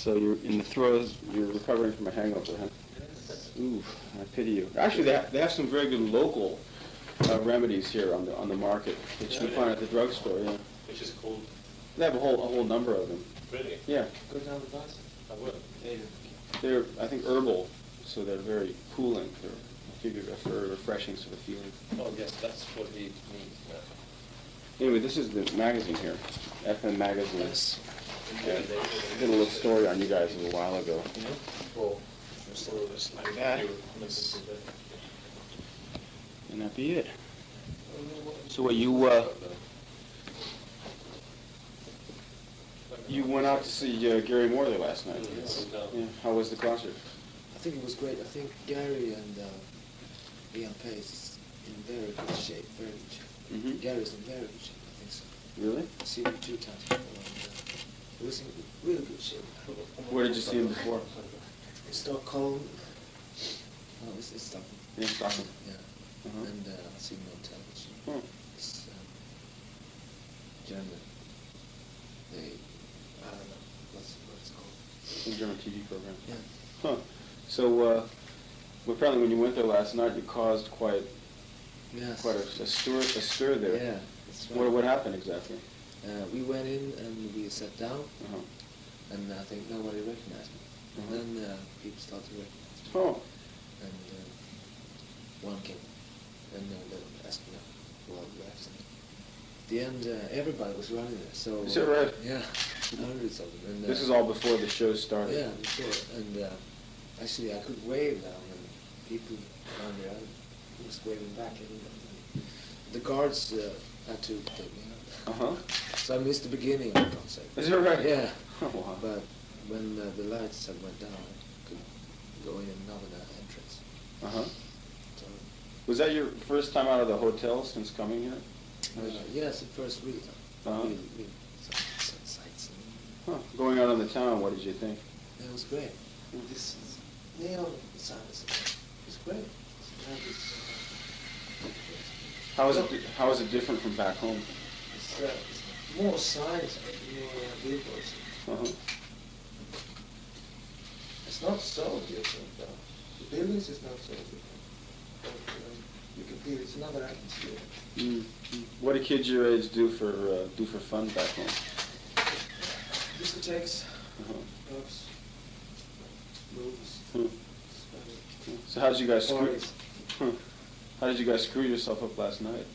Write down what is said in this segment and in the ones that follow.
So you're in the throes, you're recovering from a hangover, huh? Ooh, I pity you. Actually, they have some very good local remedies here on the market that you can find at the drugstore. Yeah. Which is called. They have a whole number of them. Really? Yeah. Go down the bus. I will. Yeah. They're, I think, herbal, so they're very cooling. They give you a very refreshing sort of feeling. Oh yes, that's what he means. Anyway, this is the magazine here, FM magazine. Yes. And I did a little story on you guys a little while ago. Yeah. Well, just like that. And that be it. So what, you went out to see Gary Morley last night. Yes. Yeah. How was the concert? I think it was great. I think Gary and Leon Pace is in very good shape. Very good shape. Mm-hmm. Gary's in very good shape. I think so. Really? I've seen him 2 times before. And, he was in really good shape. Where did you see him before? In Stockholm. Oh, it's Stockholm. In Stockholm. Yeah. Uh-huh. And I've seen him on television. Oh. It's German. They, I don't know what it's called. A German TV program. Yeah. Huh. So, well, apparently when you went there last night, you caused quite Yes. a stir there. Yeah. That's right. What happened exactly? We went in and we sat down, Uh-huh. and I think nobody recognized me. Uh-huh. And then people started to recognize me. Oh. And one came and they asked me who I was. At the end, everybody was running there. So Is that right? Yeah, hundreds of them. And, This is all before the show started. Yeah, before. And actually, I could wave now, and people around me, I was waving back. And the guards had to take me out. Uh-huh. So I missed the beginning of the concert. Is that right? Yeah. Oh, wow. But when the lights had went down, I could go in another entrance. Uh-huh. So, Was that your first time out of the hotel since coming here? yes, the first real time. Uh-huh. Real sightseeing. Huh. Going out on the town, what did you think? It was great. This neon signs. It's great. How is it different from back home? It's more signs, more billboards. Uh-huh. It's not so different though. The buildings is not so different. But, you can feel it's another atmosphere. Mm-hmm. What do kids your age do for fun back home? Discotheques, Uh-huh. pubs, movies. Hmm. So how did you guys screw? Parties. How did you guys screw yourself up last night?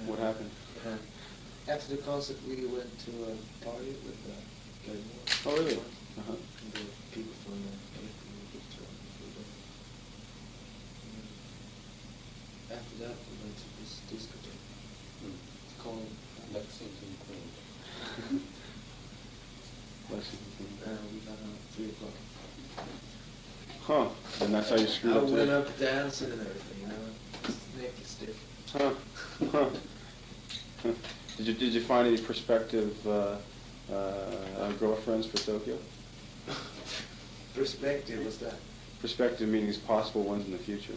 What happened? After the concert, we went to a party with Gary Moore. Oh, really? Uh-huh. And the people from after that, we went to this discotheque. It's called Lexington Queen. we got out at 3 o'clock. Huh. And that's how you screwed I up went today? up dancing and everything, you know. His neck is stiff. Huh. Huh. Huh. Did you find any prospective girlfriends for Tokyo? Perspective, what's that? Prospective meaning possible ones in the future.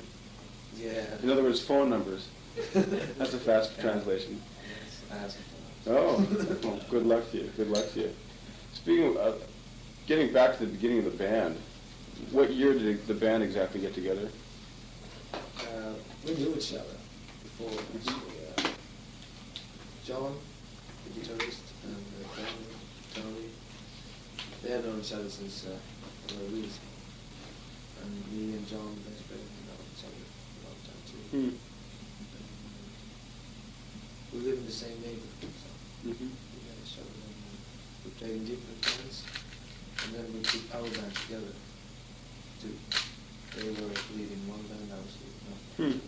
Yeah. In other words, phone numbers. That's a fast translation. Yes, I have some fun. Oh, well, good luck to you. Good luck to you. Speaking of, getting back to the beginning of the band, what year did the band exactly get together? We knew each other before, actually. John, the guitarist, and Tony, they had known each other since really. And me and John, bass player, know each other a long time too. Hmm. We live in the same neighborhood, so Mm-hmm. we met each other. And we played in different bands, and then we put our band together too. They were leading one band, I was leading another. Hmm.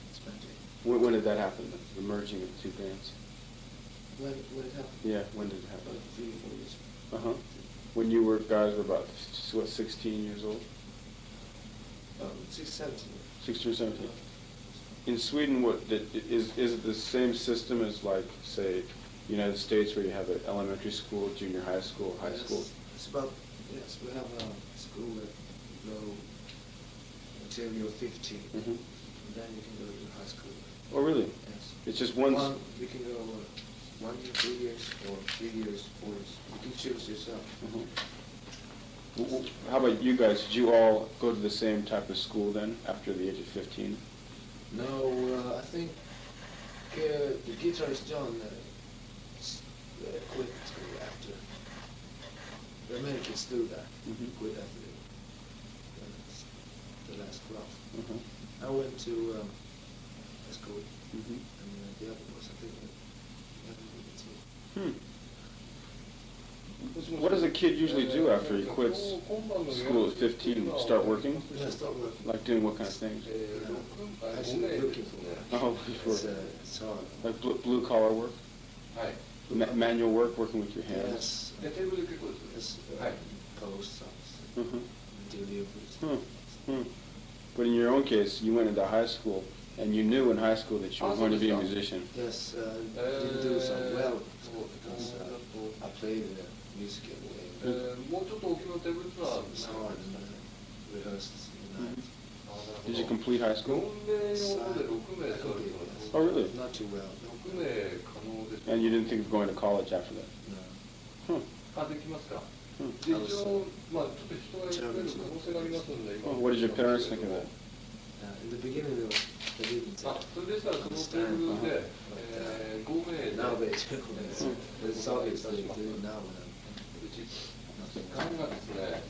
It's magic. When did that happen, the merging of the two bands? When it happened? Yeah, when did it About happen? 3 or 4 years. Uh-huh. When you guys were about, what, 16 years old? 17. 16 or 17? In Sweden, is it the same system as, like, say, United States, where you have an elementary school, junior high school, high school? It's about, yes, we have a school that you go until you're 15, Mm-hmm. and then you can go to high school. Oh, really? Yes. It's just one... We can go 1 year, 2 years, or 3 years, 4 years. You can choose yourself. Uh-huh. How about you guys? Did you all go to the same type of school then, after the age of 15? No, I think the guitarist John quit school after. There are many kids do that. Mhm. Quit after the last class. Uh-huh. I went to school, Mhm. and the other was, I think, too. What does a kid usually do after he quits school at 15? Start working? Yeah, start working. Like doing what kind of things? Actually looking for work. Oh, It's hard. like blue collar work? Manual work, working with your hands? Yes. It's post office, Mhm. deliveries. But in your own case, you went into high school, and you knew in high school that you were going to be a musician. Yes, didn't do so well because I played music anyway. It's hard and rehearsed in the night. Did you complete high school? Yes, I completed, yes. Oh, really? Not too well. And you didn't think of going to college after that? No. Huh. 一応、まあ、ちょっと人がいる可能性がありますので、 Oh, what did your parents think of that? In the beginning, they didn't あ、それでしたらそのテーブルで、5名で、 now they do. It's obvious they do now. 時間がですね、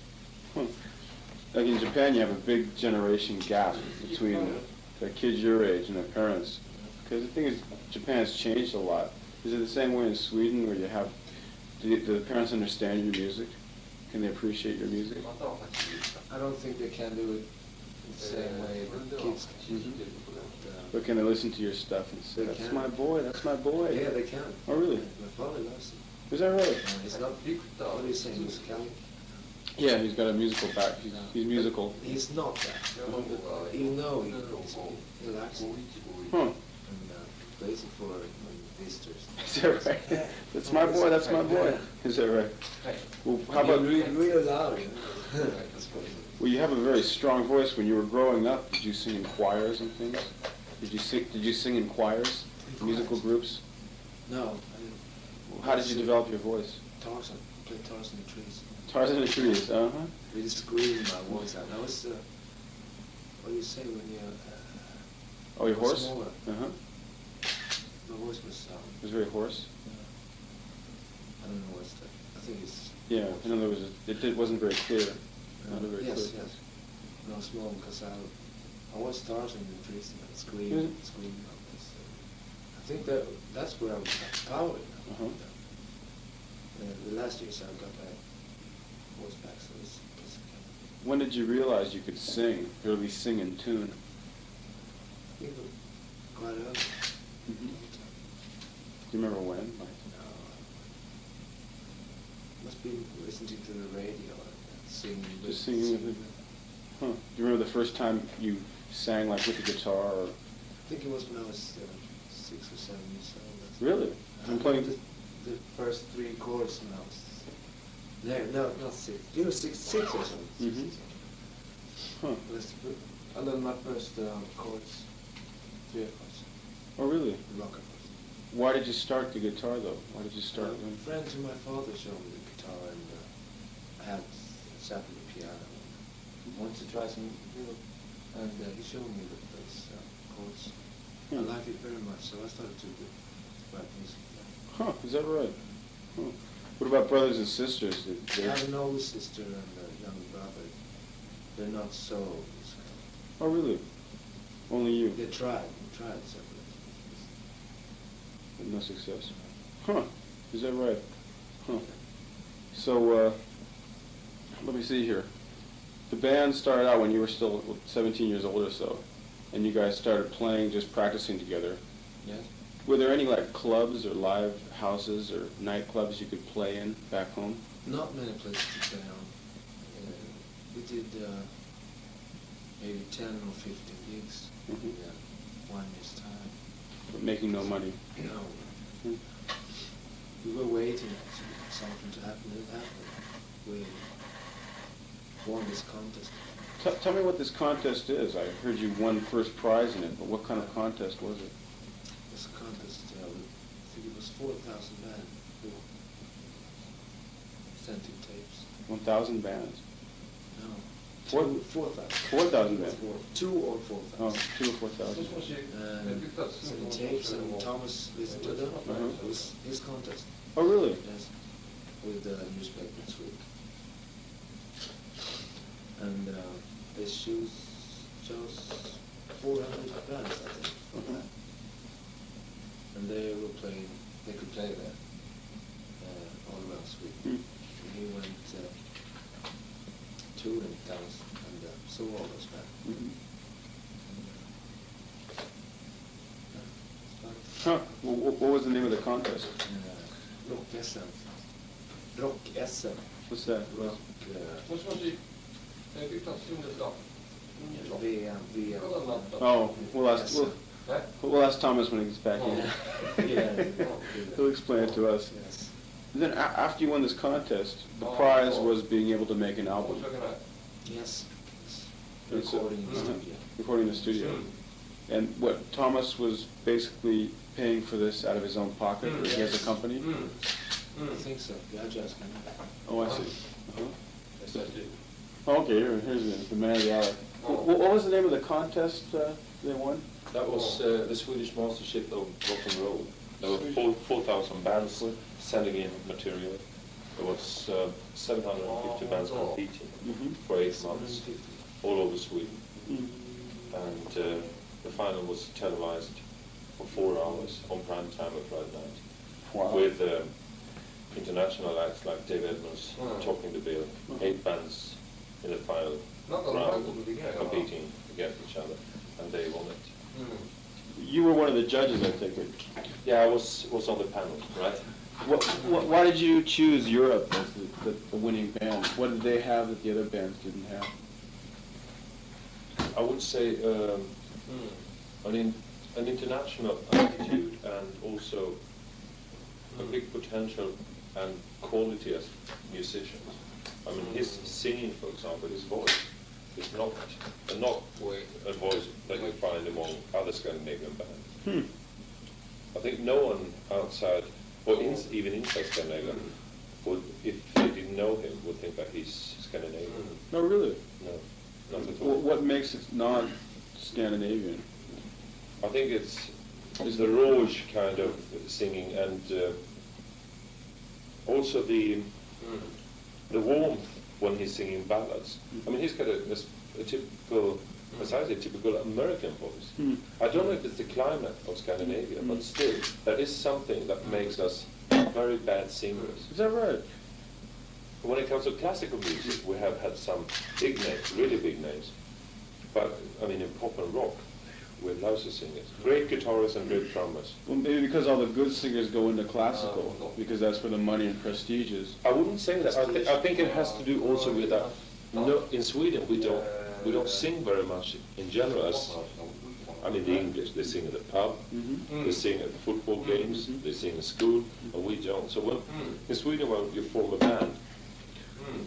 Like in Japan, you have a big generation gap between the kids your age and their parents. Because the thing is, Japan's changed a lot. Is it the same way in Sweden, where you have, do the parents understand your music? Can they appreciate your music? または8時でした。 I don't think they can do it the same way that kids can. But can they listen to your stuff and say, They that's can. my boy, that's my boy? Yeah, they can. Oh, really? My father loves it. Is that right? He's not. What do you say, musical? Yeah, he's got a musical back. He's musical. He's not that. But you know he likes it. Huh. And plays it for visitors. Is that right? That's my boy, that's my boy. Is that right? Well, how about, Really loud? That's funny. well, you have a very strong voice. When you were growing up, did you sing in choirs and things? Did you sing in choirs, musical groups? No, I didn't. How did you develop your voice? Tarzan. Play Tarzan in the trees. Tarzan in the trees, uh-huh. Really scream my voice out. That was, what do you say when you're Oh, your horse? smaller? Uh-huh. My voice was, It was very hoarse? I don't know what's that. I think it's... Yeah, in other words, it wasn't very clear. Not very yes, clear. yes. No, small, because I was Tarzan in the trees and scream. I think that's where I was powered. Uh-huh. The last years I got my voice back, so it's When did you realize you could sing, or at least sing in tune? I think quite early. Mm-hmm. Do you remember when? Like, Must be listening to the radio and singing. just singing with it? Huh. Do you remember the first time you sang like with the guitar? Or? I think it was when I was 6 or 7 years old. Really? I I'm playing. the first 3 chords when I was no, not 6. You were 6 or something. Mhm. Huh. I learned my first chords, 3 chords, Oh, really? the rock chords. Why did you start the guitar, though? Why did you start A doing? friend to my father showed me the guitar, and I had sat with the piano. And wanted to try some, and he showed me those chords. I liked it very much, so I started to write music. Huh, is that right? Huh. What about brothers and sisters? I have an older sister and a younger brother. They're not so musical. Oh, really? Only you? They tried separately. But no success. Huh, is that right? Huh. So, let me see here. The band started out when you were still 17 years old or so, and you guys started playing, just practicing together. Yes. Were there any like clubs or live houses or nightclubs you could play in back home? Not many places to play on. We did maybe 10 or 15 gigs Mhm. in 1 year's time. But making no money. No. Hmm. We were waiting for something to happen. It happened. We won this contest. Tell me what this contest is. I heard you won first prize in it, but what kind of contest was it? This contest, I think it was 4,000 men who sent in tapes. 1,000 bands. No. Four- 4,000. 4,000 men. 2 or 4,000. Oh, 2 or 4,000. So the tapes and Thomas listened to them. Uh-huh. It was his contest. Oh, really? Yes. With the newspaper this week. And they chose 400 bands, I think. Uh-huh. And they were playing, they could play there all around Sweden. Hmm. And he went touring towns and saw all those bands. Mhm. Yeah, it's Huh. What was the name of the contest? fun. Rock-SM. Rock-SM. What's that? Rock, VM. Oh, we'll ask Thomas when he gets back in. Yeah. He'll explain it to us. Yes. Then after you won this contest, the prize was being able to make an album. Yes. And so- Recording in the studio. Recording in the studio. And what, Thomas was basically paying for this out of his own pocket, or he has a company? I think so. You have to ask him. Oh, I see. Uh-huh. Yes, I did. Okay, here's the man of the hour. What was the name of the contest they won? That was the Swedish Mastership of Rock and Roll. There were 4,000 bands sending in material. There was 750 bands competing Mhm. for 8 months, all over Sweden. Mhm. And the final was televised for 4 hours on prime time at Friday night. Wow. With international acts like Dave Edmunds, Talking to Bill, 8 bands in the final round competing against each other, and they won it. You were one of the judges, I think. Yeah, I was on the panel, right? Why did you choose Europe as the winning band? What did they have that the other bands didn't have? I would say an international attitude and also a big potential and quality as musicians. I mean, his singing, for example, his voice is not a voice that you find among other Scandinavian bands. I think no one outside, or even inside Scandinavia, would, if they didn't know him, would think that he's Scandinavian. No, really? No, not at all. What makes it not Scandinavian? I think it's the Rouge kind of singing, and also the warmth when he's singing ballads. I mean, he's got a typical, precisely typical American voice. I don't know if it's the climate of Scandinavia, but still, that is something that makes us very bad singers. Is that right? When it comes to classical music, we have had some big names, really big names. But, I mean, in pop and rock, we're lousy singers. Great guitarists and great drummers. Well, maybe because all the good singers go into classical, because that's where the money and prestige is. I wouldn't say that. I think it has to do also with that. No, in Sweden, we don't sing very much in general. I mean, the English, they sing at the pub, they sing at football games, they sing in school, and we don't. So when, in Sweden, when you form a band,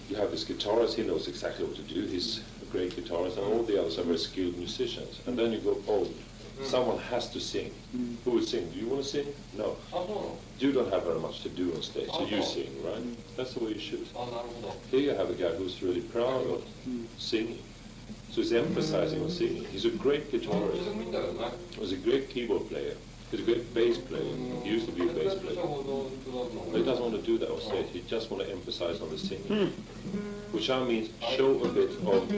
you have this guitarist, he knows exactly what to do, he's a great guitarist, and all the others are very skilled musicians. And then you go, oh, someone has to sing. Who will sing? Do you want to sing? No. You don't have very much to do on stage, so you sing, right? That's the way you should. Here you have a guy who's really proud of singing. So he's emphasizing on singing. He's a great guitarist. He's a great keyboard player. He's a great bass player. He used to be a bass player. But he doesn't want to do that on stage. He just want to emphasize on the singing. Which I mean, show a bit of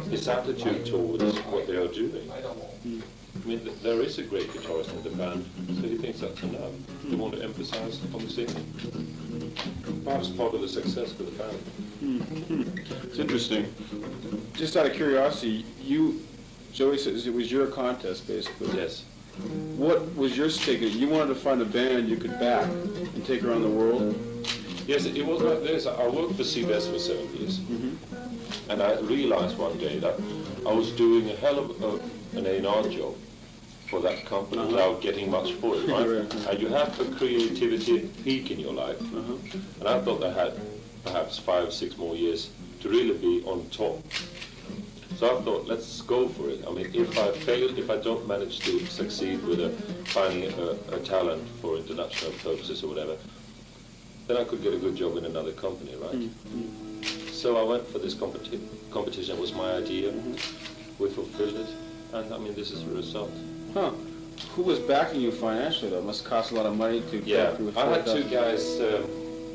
his attitude towards what they are doing. I mean, there is a great guitarist in the band, so he thinks that's enough. They want to emphasize on the singing. Perhaps part of the success for the band. It's interesting. Just out of curiosity, Joey says it was your contest, basically. Yes. What was your stake? You wanted to find a band you could back and take around the world? Yes, it was like this. I worked for CBS for 7 years, and I realized one day that I was doing a hell of an A&R job for that company without getting much for it, right? And you have a creativity peak in your life, and I thought I had perhaps 5, 6 more years to really be on top. So I thought, let's go for it. I mean, if I fail, if I don't manage to succeed with finding a talent for international purposes or whatever, then I could get a good job in another company, right? So I went for this competition. It was my idea. We fulfilled it, and I mean this is the result. Huh. Who was backing you financially, though? It must cost a lot of money to Yeah, go through with I had 4,000. two guys,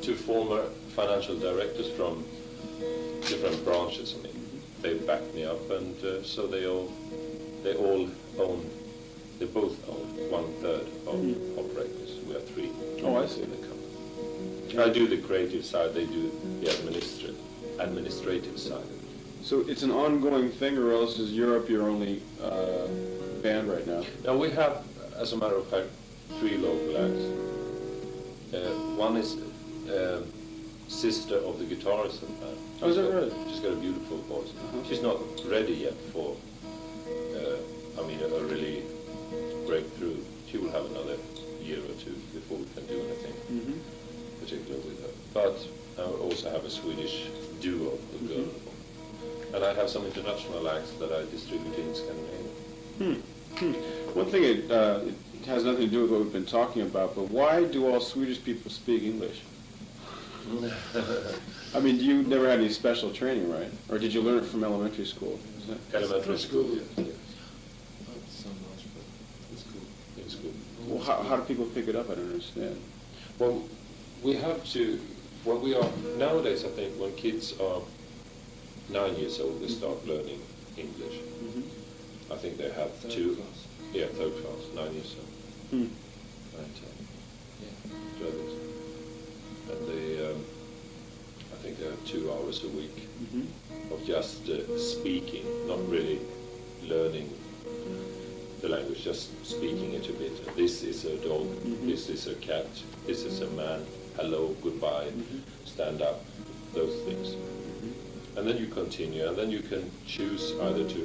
two former financial directors from different branches. I mean, they backed me up, and so they all own. They both own 1/3 of operators. We are 3. Oh, I see. In the company. I do the creative side. They do the administrative side. So it's an ongoing thing, or else is Europe your only band right now? Now we have, as a matter of fact, 3 local acts. One is sister of the guitarist in the band. Oh, is that right? She's got a beautiful voice. She's not ready yet for, a really breakthrough. She will have another year or 2 before we can do anything particular with her. But I also have a Swedish duo, a girl. And I have some international acts that I distribute in Scandinavia. One thing, it has nothing to do with what we've been talking about, but why do all Swedish people speak English? I mean, you never had any special training, right? Or did you learn it from elementary school? Is that- Elementary school. Not so much, but it's cool. In school. Well, how do people pick it up? I don't understand. Well, we have to, when we are, nowadays I think when kids are 9 years old, they start learning English. I think they have Third 2, class. yeah, 3rd class, 9 years old. Hmm. 9, 10, Yeah. 12 years. And they, I think they have 2 hours a week of just speaking, not really learning the language, just speaking it a bit. This is a dog, this is a cat, this is a man, hello, goodbye, stand up, those things. And then you continue, and then you can choose either to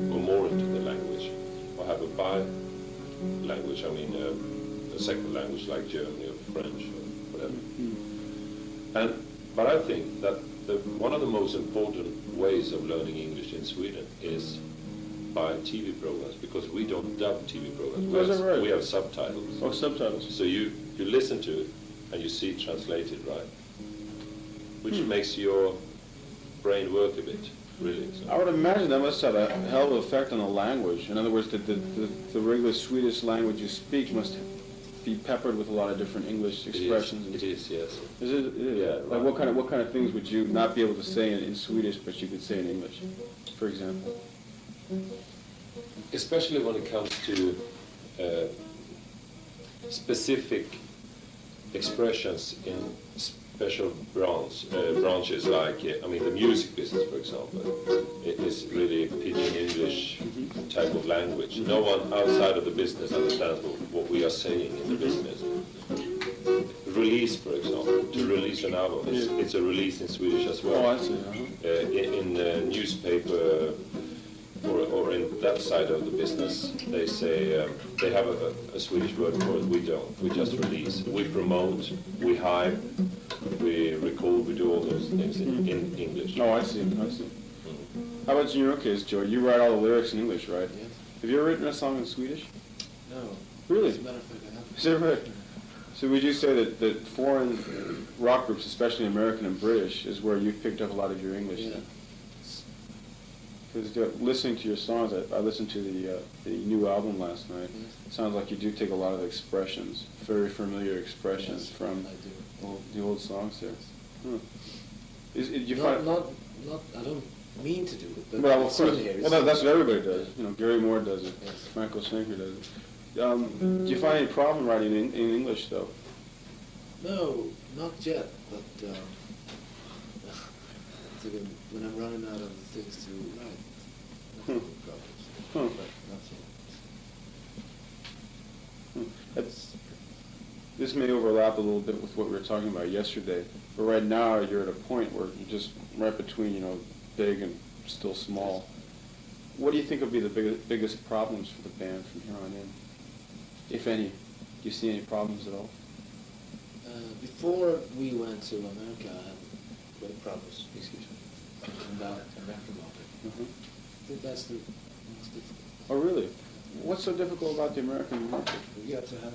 go more into the language or have a bi-language, a second language like German or French or whatever. But I think that one of the most important ways of learning English in Sweden is by TV programs, because we don't dub TV programs. Oh, is that right? We have subtitles. Oh, subtitles. So you listen to it and you see it translated, right? Which makes your brain work a bit, really. So. I would imagine that must have a hell of an effect on the language. In other words, the regular Swedish language you speak must be peppered with a lot of different English expressions. It is, yes. Is it? Yeah, Like right. what kind of things would you not be able to say in Swedish, but you could say in English, for example? Especially when it comes to specific expressions in special branches, like, the music business, for example. It is really pidgin English type of language. No one outside of the business understands what we are saying in the business. Release, for example, to release an album, it's a release in Swedish as well. Oh, I see. In newspaper or in that side of the business, they say they have a Swedish word for it. We don't. We just release. We promote. We hype. We record. We do all those things in English. Oh, I see. How about in your case, Joe? You write all the lyrics in English, right? Yes. Have you ever written a song in Swedish? No. Really? As a matter of fact, I haven't. Is that right? So would you say that foreign rock groups, especially American and British, is where you've picked up a lot of your English? Yeah. Because listening to your songs, I listened to the new album last night. Yes. It sounds like you do take a lot of expressions, very familiar expressions Yes, from I do. the old songs there. Huh. You Not, find? not, I don't mean to do it, but Well, of it's course. in here. Well, that's what everybody does. You know, Gary Moore does it. Yes. Franco Sinker does it. Do you find any problem writing in English, though? No, not yet, but when I'm running out of things to write, nothing problems. Huh. But not yet. This may overlap a little bit with what we were talking about yesterday, but right now you're at a point where you're just right between, big and still small. What do you think would be the biggest problems for the band from here on in, if any? Do you see any problems at all? Before we went to America, I had great problems. About American market. I think that's the most difficult. Oh, really? What's so difficult about the American market? You got to have,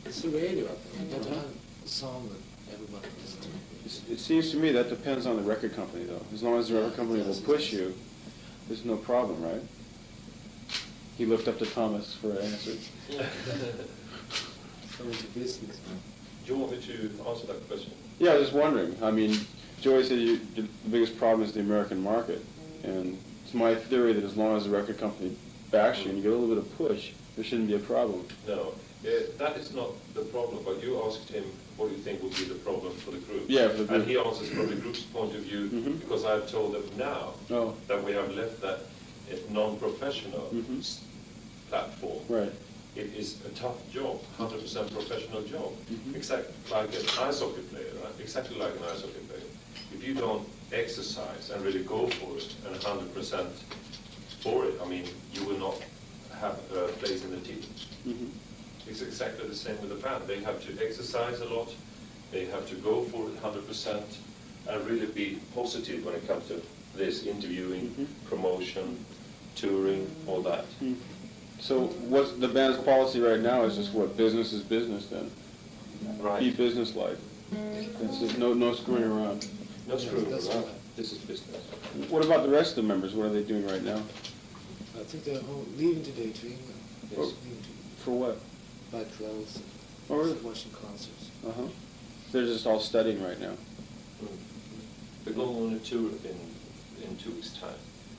it's the radio, I think. You got to have a song that everybody listens to. It seems to me that depends on the record company, though. As long as the record company will push you, there's no problem, right? He looked up to Thomas for an answer. So it's a business. Do you want me to answer that question? Yeah, I was just wondering. I mean, Joey said the biggest problem is the American market, and it's my theory that as long as the record company backs you and you get a little bit of push, there shouldn't be a problem. No, that is not the problem, but you asked him what do you think would be the problem for the group. Yeah, for the group. And he answers from the group's point of view, Mhm. because I've told them now Oh. that we have left that non-professional Mhm. platform. Right. It is a tough job, 100% professional job, Mhm. exactly like an ice hockey player, right? Exactly like an ice hockey player. If you don't exercise and really go for it and 100% for it, I mean, you will not have a place in the team. Mhm. It's exactly the same with the band. They have to exercise a lot, they have to go for it 100%, and really be positive when it comes to this interviewing, Mhm. promotion, touring, all that. Hmm. So what's the band's policy right now is just what, business is business then? Be Right. business-like. It's just no screwing around. No screwing That's around. right. This is business. What about the rest of the members? What are they doing right now? I think they're leaving today to England. Oh. Leaving For what? to buy clothes Oh, really? and watching concerts. Uh-huh. They're just all studying right now. We're going on a tour in 2 weeks' time.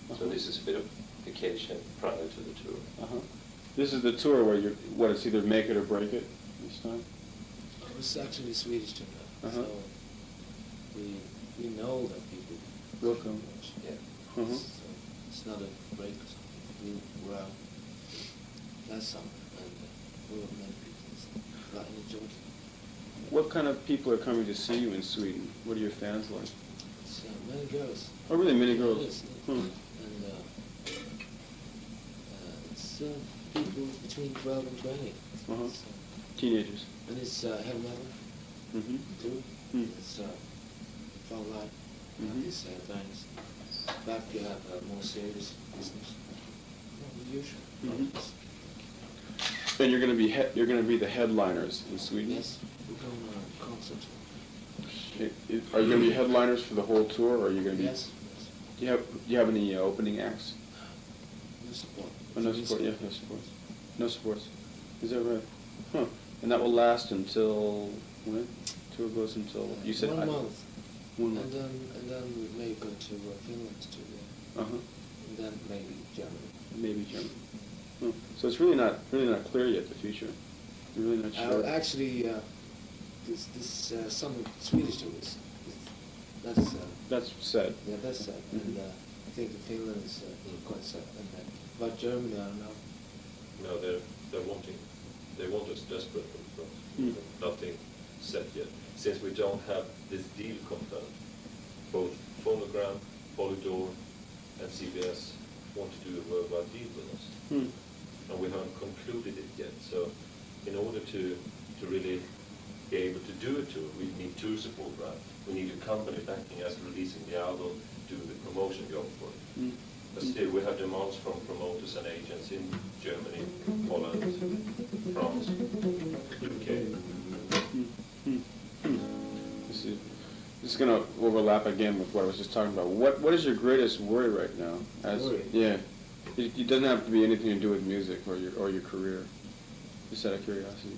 So Uh-huh. this is a bit of vacation prior to the tour. Uh-huh. This is the tour where it's either make it or break it this time? It's actually Swedish tune, Uh-huh. so we know that people Will come. Yeah. Uh-huh. So it's not a break or something. We were out last summer and we were many people, so I enjoyed it. What kind of people are coming to see you in Sweden? What are your fans like? It's many girls. Oh, really? Many Yeah, girls? it is. Hmm. And it's people between 12 and 20. Uh-huh. So, Teenagers? and it's heavy metal Mm-hmm. too. Hmm. It's fun life. Mhm. These things. Back you have more serious business. The usual. Mhm. And you're going to be the headliners in Sweden? Yes, we're going on concerts. Are you going to be headliners for the whole tour, or are you going to be? Yes, yes. Do you have any opening acts? No support. Oh, no support. Yeah, no support. No supports. Is that right? Huh. And that will last until when? Tour goes until you said 1 month. 1 month. And then we may go to Finland to Uh-huh. and then maybe Germany. Maybe Germany. Huh. So it's really not clear yet, the future. You're really not sure. Actually, this summer Swedish tour is That's sad. yeah, that's sad. Mhm. And I think Finland is quite sad. And about Germany, I don't know. No, they want us desperately, but Hmm. nothing set yet. Since we don't have this deal confirmed, both Phonogram, Polydor, and CBS want to do a worldwide deal with us. Hmm. And we haven't concluded it yet. So in order to really be able to do a tour, we need tour support, right? We need a company backing us, releasing the album, doing the promotion job for it. Hmm. But still, we have demands from promoters and agents in Germany, Holland, France, UK. Hmm. Hmm. Hmm. This is going to overlap again with what I was just talking about. What is your greatest worry right now? Worry? Yeah. It doesn't have to be anything to do with music or your career. Just out of curiosity.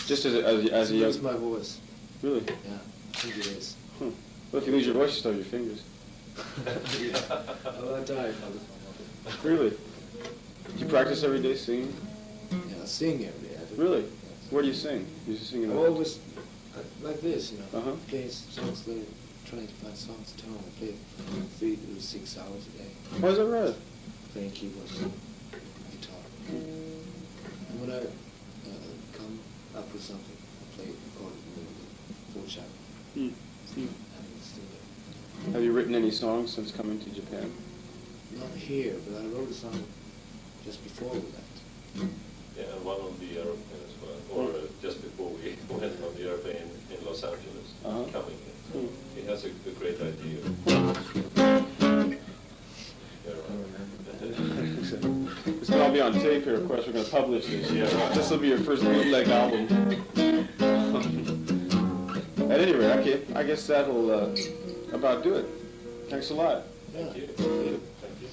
Just as a young. It's my voice. Really? Yeah, I think it is. Huh. Well, if you lose your voice, you still have your fingers. Oh, I die if I lose my voice. Really? Do you practice every day singing? Yeah, I sing every day. I do. Really? Yes. Where do you sing? You just sing in I the... always like this, you know. Uh-huh. Play songs, trying to find songs to tone. I play 3 to 6 hours a day. Oh, is that right? Playing keyboards, guitar. And when I come up with something, I play it, record it in the full channel. Hmm. Hmm. And it's still there. Have you written any songs since coming to Japan? Not here, but I wrote a song just before we left. Yeah, and one on the airplane as well, or just before we went on the airplane in Los Angeles, Uh-huh. coming in. Hmm. He has a great idea. Yeah, I right. remember. It's going to all be on tape here, of course. We're going to publish this. Yeah, this will be your first bootleg album. At any rate, okay, I guess that'll about do it. Thanks a lot. Yeah. Thank you. Thank you.